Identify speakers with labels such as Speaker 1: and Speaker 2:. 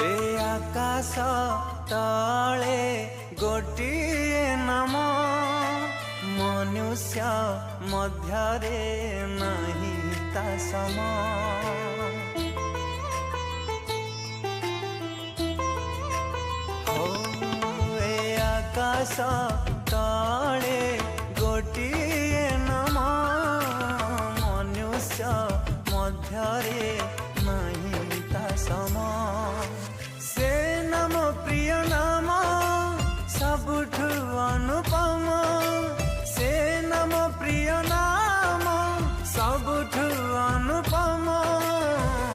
Speaker 1: ए आकाश तले गोटिए नाम मनुष्य मध्यरे नहीं ता सम हो ए आकाश तले गोटिए नाम मनुष्य मध्यरे